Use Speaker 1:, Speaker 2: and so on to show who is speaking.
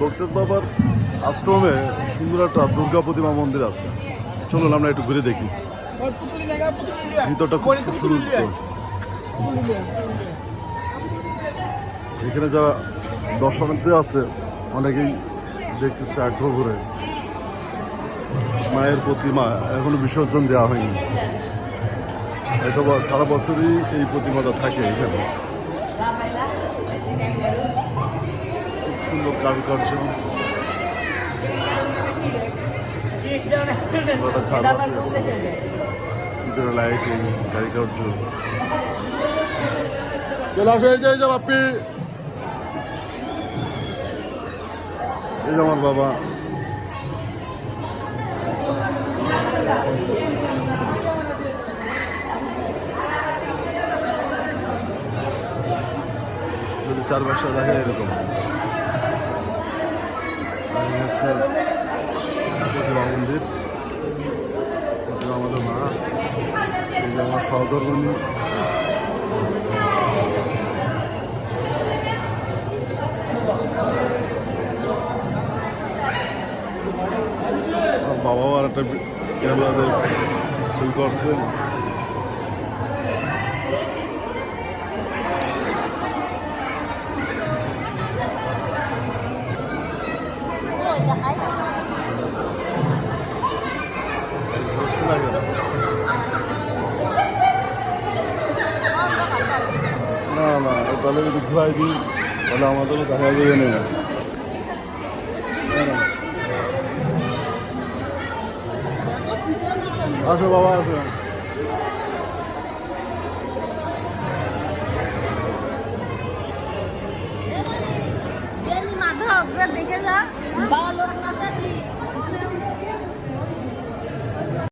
Speaker 1: ভক্তের বাবার আশ্রমে সুন্দর একটা দুর্গা প্রতিমা মন্দির আছে। চলুন আমরা একটু ঘুরে দেখি। ভিতরটা খুব সুন্দর। এখানে যারা দর্শনার্থী আছে অনেকেই দেখতেছে আগ্রহ করে। মায়ের প্রতিমা এখনো বিসর্জন দেওয়া হয়নি, হয়তো সারা বছরই এই প্রতিমাটা থাকে এখানে। খুব সুন্দর কারুকার্য, ভিতরে লাইটিং, কারুকার্য। চলে আসো, এই যে বাপ্পি, এই যে আমার বাবা। যদি চারপাশে দেখে এরকম প্রতিমা মন্দির, প্রতিমা আমাদের মা, এই যে আমার সহধর্মিণী। বাবাও আর একটা ক্যামেরাতে শুরু করছেন। না না, তাহলে যদি ঘুরাই দিই তাহলে আমাদেরও দেখা যাবে না। আসো বাবা, আসো।
Speaker 2: দেখে যা।